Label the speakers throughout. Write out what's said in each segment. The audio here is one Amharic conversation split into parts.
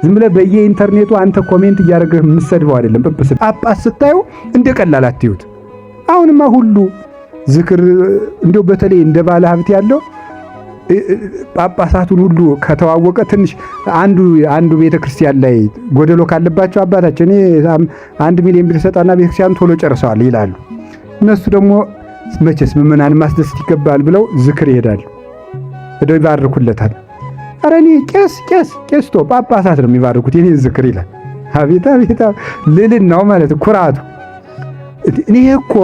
Speaker 1: ዝም ብለህ በየኢንተርኔቱ አንተ ኮሜንት እያደረግህ የምትሰድበው አይደለም። ጳጳስ ስታዩ እንደ ቀላል አትዩት። አሁንማ ሁሉ ዝክር እንደው በተለይ እንደ ባለ ሀብት ያለው ጳጳሳቱን ሁሉ ከተዋወቀ ትንሽ አንዱ ቤተክርስቲያን ላይ ጎደሎ ካለባቸው አባታችን እኔ 1 ሚሊዮን ብር ሰጣና ቤተክርስቲያን ቶሎ ጨርሰዋል ይላሉ። እነሱ ደግሞ መቼስ ምዕመናን ማስደሰት ይገባል ብለው ዝክር ይሄዳሉ፣ ሄደው ይባርኩለታል። ኧረ እኔ ቄስ ቶ ጳጳሳት ነው የሚባርኩት የኔ ዝክር ይላል። አቤት አቤት ልዕልናው ማለት ኩራቱ። እኔ እኮ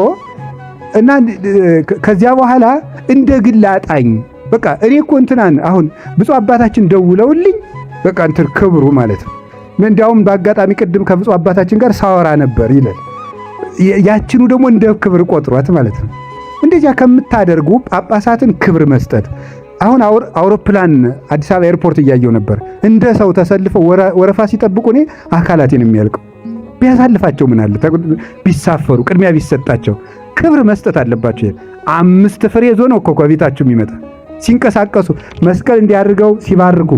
Speaker 1: እና ከዚያ በኋላ እንደ ግል አጣኝ በቃ እኔ እኮ እንትናን አሁን ብፁዕ አባታችን ደውለውልኝ በቃ እንትን ክብሩ ማለት ነው። እንዲያውም በአጋጣሚ ቅድም ከብፁዕ አባታችን ጋር ሳወራ ነበር ይላል። ያችኑ ደግሞ እንደ ክብር ቆጥሯት ማለት ነው። እንደዚያ ከምታደርጉ ጳጳሳትን ክብር መስጠት። አሁን አውሮፕላን አዲስ አበባ ኤርፖርት እያየው ነበር። እንደ ሰው ተሰልፈው ወረፋ ሲጠብቁ እኔ አካላቴን የሚያልቀው ቢያሳልፋቸው ምን አለ ቢሳፈሩ ቅድሚያ ቢሰጣቸው። ክብር መስጠት አለባቸው። 5 ፍሬ ይዞ ነው እኮ ከቤታችሁ የሚመጣ ሲንቀሳቀሱ መስቀል እንዲያርገው ሲባርኩ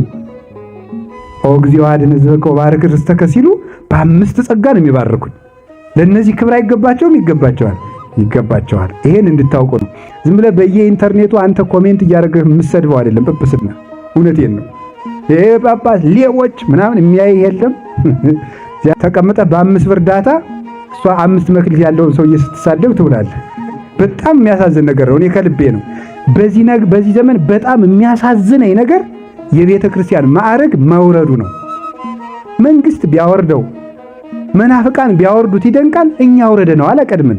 Speaker 1: ኦግዚኦ አድኅን ሕዝበከ ወባርክ ርስተከ ሲሉ በ5 ጸጋ ነው የሚባርኩኝ። ለነዚህ ክብር አይገባቸውም? ይገባቸዋል። ይሄን እንድታውቁ ነው። ዝም ብለህ በየኢንተርኔቱ አንተ ኮሜንት እያደረግህ የምትሰድበው አይደለም ጵጵስና። እውነቴን ነው። ይሄ ጳጳስ ሌቦች ምናምን የሚያይ የለም። ተቀምጠ በ5 ብር ዳታ እሷ 5 መክሊት ያለውን ሰውዬ ስትሳደብ ትውላለህ። በጣም የሚያሳዝን ነገር ነው። እኔ ከልቤ ነው። በዚህ ዘመን በጣም የሚያሳዝነኝ ነገር የቤተ ክርስቲያን ማዕረግ መውረዱ ነው። መንግስት ቢያወርደው መናፍቃን ቢያወርዱት ይደንቃል። እኛ አውረደ ነው አላቀድምን።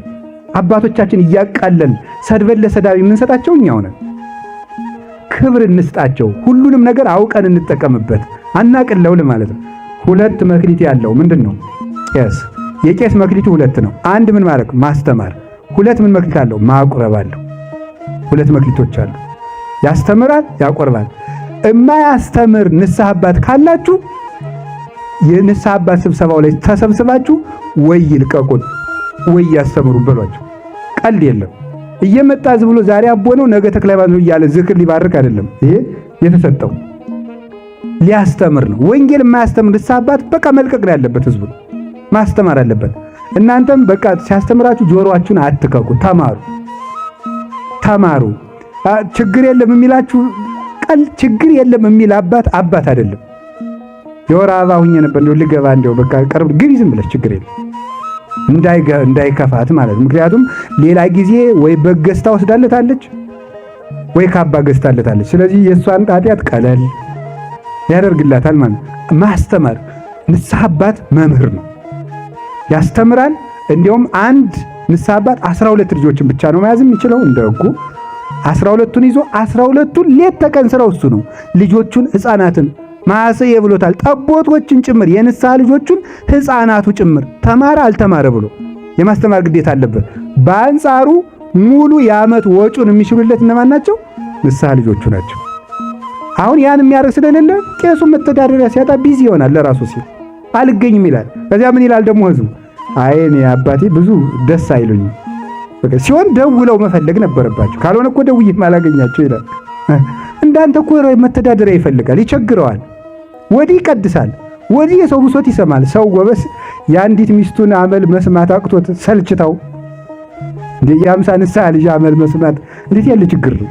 Speaker 1: አባቶቻችን እያቃለን ሰድበን ለሰዳቢ የምንሰጣቸው እኛው ነን። ክብር እንስጣቸው። ሁሉንም ነገር አውቀን እንጠቀምበት። አናቅለው ማለት ነው። 2 መክሊት ያለው ምንድነው? ቄስ። የቄስ መክሊቱ 2 ነው። 1 ምን ማለት ማስተማር። 2 ምን መክሊት አለው? ማቁረብ አለው። 2 መክሊቶች አሉ። ያስተምራል፣ ያቆርባል። የማያስተምር ንስሐ አባት ካላችሁ የንስሐ አባት ስብሰባው ላይ ተሰብስባችሁ ወይ ይልቀቁን ወይ ያስተምሩ በሏቸው። ቀልድ የለም። እየመጣ ዝም ብሎ ዛሬ አቦ ነው ነገ ተክለ ሃይማኖት ነው እያለ ዝክር ሊባርክ አይደለም። ይሄ የተሰጠው ሊያስተምር ነው። ወንጌል የማያስተምር ንስሐ አባት በቃ መልቀቅ ነው ያለበት። ህዝቡ ማስተማር አለበት። እናንተም በቃ ሲያስተምራችሁ ጆሮአችሁን አትከኩ። ተማሩ። ችግር የለም የሚላችሁ ችግር የለም የሚል አባት አይደለም። የወር አበባ ሁኜ ነበር እንደው ልገባ እንደው በቃ ቀርብ ግቢ ዝም ብለሽ ችግር የለም እንዳይከፋት ማለት። ምክንያቱም ሌላ ጊዜ ወይ በገዝታ ወስዳለታለች ወይ ካባ ገዝታለታለች። ስለዚህ የእሷን ኃጢአት ቀለል ያደርግላታል ማለት። ማስተማር ንስሐ አባት መምህር ነው፣ ያስተምራል። እንዲያውም አንድ ንስሐ አባት 12 ልጆችን ብቻ ነው መያዝ የሚችለው እንደ ሕጉ። 12ቱን ይዞ 12ቱን ሌት ተቀን ስራው እሱ ነው። ልጆቹን ሕፃናትን ማሰየ ብሎታል። ጠቦቶችን ጭምር የንስሐ ልጆቹን ሕፃናቱ ጭምር ተማረ አልተማረ ብሎ የማስተማር ግዴታ አለበት። በአንጻሩ ሙሉ የዓመት ወጪውን የሚሽሩለት እነማን ናቸው? ንስሐ ልጆቹ ናቸው። አሁን ያን የሚያደርግ ስለሌለ ቄሱ መተዳደሪያ ሲያጣ ቢዚ ይሆናል። ለራሱ ሲል አልገኝም ይላል። ከዚያ ምን ይላል ደግሞ ህዝቡ? አይ እኔ አባቴ ብዙ ደስ አይሉኝም። በቃ ሲሆን ደውለው መፈለግ ነበረባቸው። ካልሆነ እኮ ደውዬም አላገኛቸው ይላል። እንዳንተ እኮ መተዳደሪያ ይፈልጋል፣ ይቸግረዋል። ወዲህ ይቀድሳል፣ ወዲህ የሰው ብሶት ይሰማል። ሰው ጎበስ የአንዲት ሚስቱን አመል መስማት አቅቶት ሰልችታው እንዴ የ50 ንስሐ ልጅ አመል መስማት እንዴት ያለ ችግር ነው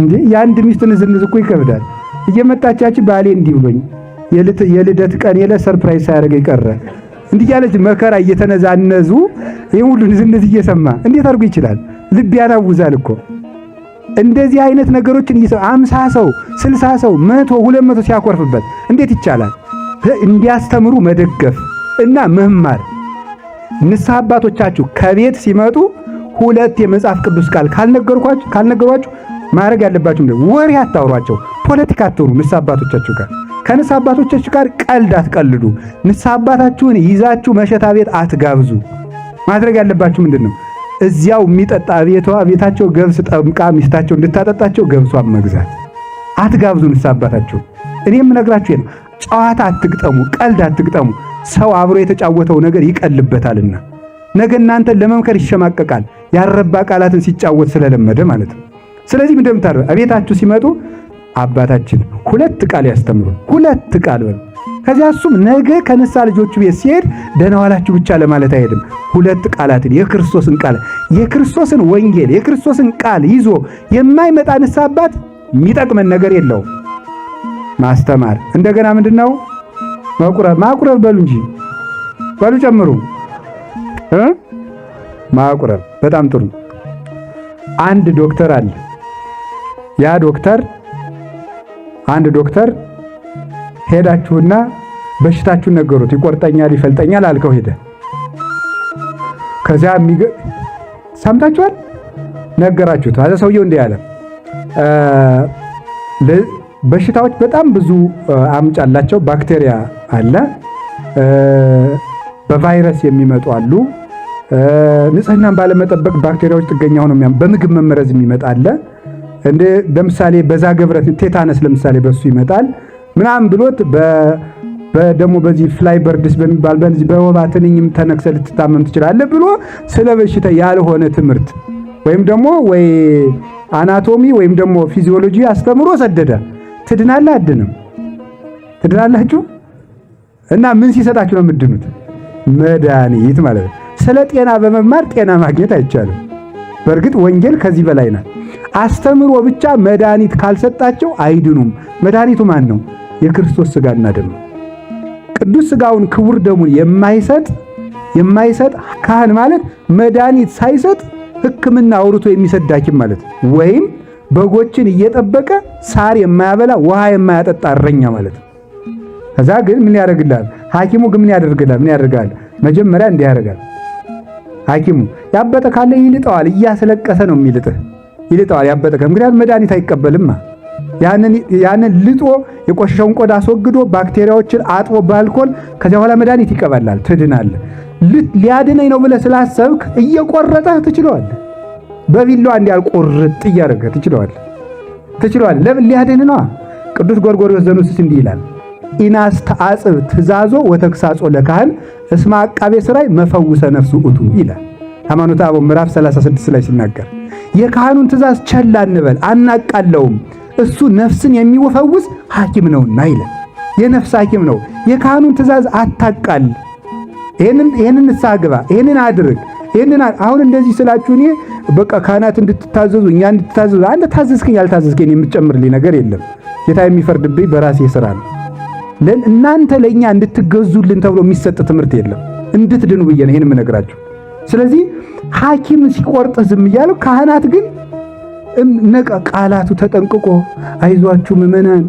Speaker 1: እንዴ! የአንድ ሚስቱን ዝንዝ እኮ ይከብዳል። እየመጣቻች ባሌ እንዲህ ብሎኝ የልደት ቀን ሰርፕራይዝ ሳያደርገኝ ቀረ እንዲህ ያለች መከራ እየተነዛነዙ ይሄ ሁሉ ዝንዝ እየሰማ እንዴት አድርጎ ይችላል? ልብ ያናውዛል እኮ። እንደዚህ አይነት ነገሮችን 50 ሰው 60 ሰው 100 200 ሲያኮርፍበት እንዴት ይቻላል? እንዲያስተምሩ መደገፍ እና መማር። ንስሐ አባቶቻችሁ ከቤት ሲመጡ 2 የመጽሐፍ ቅዱስ ቃል ካልነገሯችሁ ማድረግ ያለባችሁ ምንድነው? ወሬ አታውሯቸው፣ ፖለቲካ አትውሩ። ንስሐ አባቶቻችሁ ጋር ከንስሐ አባቶቻችሁ ጋር ቀልድ አትቀልዱ። ንስሐ አባታችሁን ይዛችሁ መሸታ ቤት አትጋብዙ። ማድረግ ያለባችሁ ምንድነው? እዚያው የሚጠጣ ቤታቸው ገብስ ጠምቃ ሚስታቸው እንድታጠጣቸው ገብሷን መግዛት። አትጋብዙ ንስሐ አባታችሁ። እኔም ነግራችሁ ነው። ጨዋታ አትግጠሙ፣ ቀልድ አትግጠሙ። ሰው አብሮ የተጫወተው ነገር ይቀልበታልና ነገ እናንተን ለመምከር ይሸማቀቃል። ያረባ ቃላትን ሲጫወት ስለለመደ ማለት ነው። ስለዚህ ምን እንደምታደርጉ ቤታችሁ ሲመጡ አባታችን 2 ቃል ያስተምሩ፣ 2 ቃል በሉ። ከዚያ እሱም ነገ ከንስሐ ልጆቹ ቤት ሲሄድ ደህና ዋላችሁ ብቻ ለማለት አይሄድም። ሁለት ቃላትን የክርስቶስን ቃል የክርስቶስን ወንጌል የክርስቶስን ቃል ይዞ የማይመጣ ንስሐ አባት የሚጠቅመን ነገር የለውም። ማስተማር እንደገና ምንድነው? ማቁረብ በሉ እንጂ በሉ ጨምሩ። ማቁረብ በጣም ጥሩ። አንድ ዶክተር አለ። ያ ዶክተር አንድ ዶክተር ሄዳችሁና በሽታችሁን ነገሩት። ይቆርጠኛል ይፈልጠኛል አልከው ሄደ። ከዚያ ሰምታችኋል ነገራችሁት። አዛ ሰውየው እንዲህ አለ፣ በሽታዎች በጣም ብዙ አምጭ አላቸው። ባክቴሪያ አለ፣ በቫይረስ የሚመጡ አሉ፣ ንጽህናን ባለመጠበቅ ባክቴሪያዎች ጥገኛ ሆነው በምግብ መመረዝ የሚመጣ አለ። እንደ ለምሳሌ በዛ ገብረት ቴታነስ ለምሳሌ በሱ ይመጣል ምናምን ብሎት ደግሞ በዚህ ፍላይ በርድስ በሚባል በዚህ በወባ ትንኝም ተነክሰ ልትታመም ትችላለህ ብሎ ስለ በሽታ ያልሆነ ትምህርት ወይም ደግሞ ወይ አናቶሚ ወይም ደግሞ ፊዚዮሎጂ አስተምሮ ሰደደ። ትድናለህ? አድንም ትድናላችሁ? እና ምን ሲሰጣችሁ ነው የምትድኑት? መድኃኒት ማለት ነው። ስለ ጤና በመማር ጤና ማግኘት አይቻልም። በእርግጥ ወንጌል ከዚህ በላይ ናት። አስተምሮ ብቻ መድኃኒት ካልሰጣቸው አይድኑም። መድኃኒቱ ማን ነው? የክርስቶስ ሥጋና ደም ነው። ቅዱስ ሥጋውን ክቡር ደሙን የማይሰጥ ካህን ማለት መድኃኒት ሳይሰጥ ሕክምና አውርቶ የሚሰጥ ሐኪም ማለት ነው። ወይም በጎችን እየጠበቀ ሳር የማያበላ ውሃ የማያጠጣ እረኛ ማለት ነው። ከዛ ግን ምን ያደርግልሃል? ሐኪሙ ግን ምን ያደርጋል? መጀመሪያ እንዲህ ያደርጋል። ሐኪሙ ያበጠ ካለ ይልጠዋል። እያስለቀሰ ነው የሚልጥህ። ይልጠዋል ያበጠ ምክንያቱም መድኃኒት አይቀበልማ። ያንን ልጦ የቆሸሸውን ቆዳ አስወግዶ ባክቴሪያዎችን አጥቦ በአልኮል ከዚያ በኋላ መድኃኒት ይቀበላል። ትድናለህ። ሊያድነኝ ነው ብለህ ስላሰብክ እየቆረጠህ ትችለዋለህ። በቢላዋ እንዲያል ቁርጥ እያደረገህ ትችለዋለህ። ለምን? ሊያድን ነው። ቅዱስ ጎርጎርዮስ ዘኑስስ እንዲህ ይላል፣ ኢናስተአጽብ ትእዛዞ ወተግሳጾ ለካህን እስመ አቃቤ ሥራይ መፈውሰ ነፍሱ ውእቱ ይላል ሃይማኖተ አበው ምዕራፍ 36 ላይ ሲናገር፣ የካህኑን ትእዛዝ ቸል አንበል አናቃለውም፣ እሱ ነፍስን የሚፈውስ ሐኪም ነውና ይላል። የነፍስ ሐኪም ነው። የካህኑን ትእዛዝ አታቃል። ይሄንን ንስሐ ግባ፣ ይሄንን አድርግ፣ አሁን እንደዚህ ስላችሁ እኔ በቃ ካህናት እንድትታዘዙ እኛ እንድትታዘዙ አንተ ታዘዝከኝ ያልታዘዝከኝ የምትጨምርልኝ ነገር የለም። ጌታ የሚፈርድብኝ በራሴ ሥራ ነው። እናንተ ለኛ እንድትገዙልን ተብሎ የሚሰጥ ትምህርት የለም። እንድትድኑ ብዬ ነው ይሄን የምነግራችሁ። ስለዚህ ሐኪም ሲቆርጥ ዝም እያሉ ካህናት ግን ቃላቱ ተጠንቅቆ አይዟችሁ ምእመናን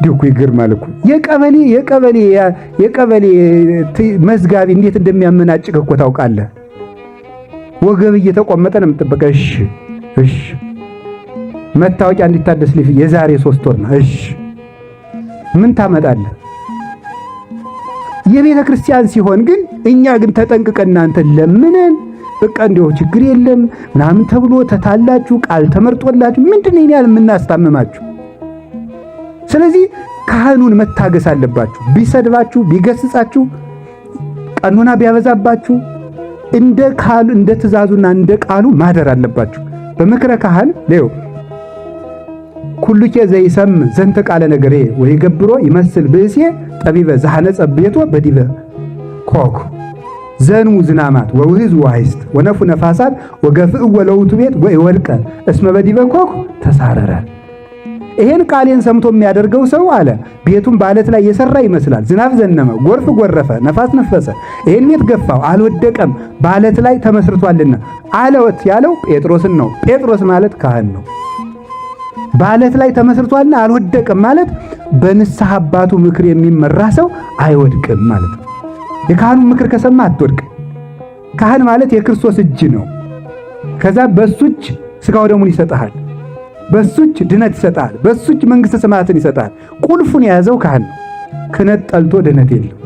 Speaker 1: ዲኩ ይገርማል እኮ የቀበሌ መዝጋቢ እንዴት እንደሚያመናጭቅ እኮ ታውቃለህ። ወገብ እየተቆመጠ ነው የምትጠበቀው። እሺ መታወቂያ እንዲታደስ የዛሬ 3 ወር ነው። እሺ ምን ታመጣለህ? የቤተ ክርስቲያን ሲሆን ግን እኛ ግን ተጠንቅቀን እናንተ ለምነን በቃ እንደው ችግር የለም ምናምን ተብሎ ተታላችሁ ቃል ተመርጦላችሁ ምንድነው ይሄን ያህል የምናስታምማችሁ? ስለዚህ ካህኑን መታገስ አለባችሁ። ቢሰድባችሁ፣ ቢገስጻችሁ፣ ቀኖና ቢያበዛባችሁ እንደ ትእዛዙና እንደ ቃሉ ማደር አለባችሁ። በምክረ ካህን ለዩ ኩሉኬ ዘይሰም ዘንተ ቃለ ነገሬ ወይ ገብሮ ይመስል ብእሴ ጠቢበ ዘሐነጸ ቤቶ በዲበ ኮክ ዘኑ ዝናማት ወውህዝ ወሃይስት ወነፉ ነፋሳት ወገፍእ ወለውቱ ቤት ወይወልቀ እስመ በዲበ ኮክ ተሳረረ። ይሄን ቃሌን ሰምቶ የሚያደርገው ሰው አለ ቤቱን በአለት ላይ የሰራ ይመስላል። ዝናብ ዘነመ፣ ጎርፍ ጎረፈ፣ ነፋስ ነፈሰ፣ ይሄን ቤት ገፋው፣ አልወደቀም፣ በአለት ላይ ተመስርቷልና አለወት ያለው ጴጥሮስን ነው። ጴጥሮስ ማለት ካህን ነው። በአለት ላይ ተመስርቷልና አልወደቀም ማለት በንስሐ አባቱ ምክር የሚመራ ሰው አይወድቅም ማለት ነው። የካህኑ ምክር ከሰማ አትወድቅ። ካህን ማለት የክርስቶስ እጅ ነው። ከዛ በሱ እጅ ሥጋው ደሙን ይሰጣል፣ በሱ እጅ ድነት ይሰጣል፣ በሱ እጅ መንግሥተ ሰማያትን ይሰጣል። ቁልፉን የያዘው ካህን ነው። ክህነት ጠልቶ ድነት የለም።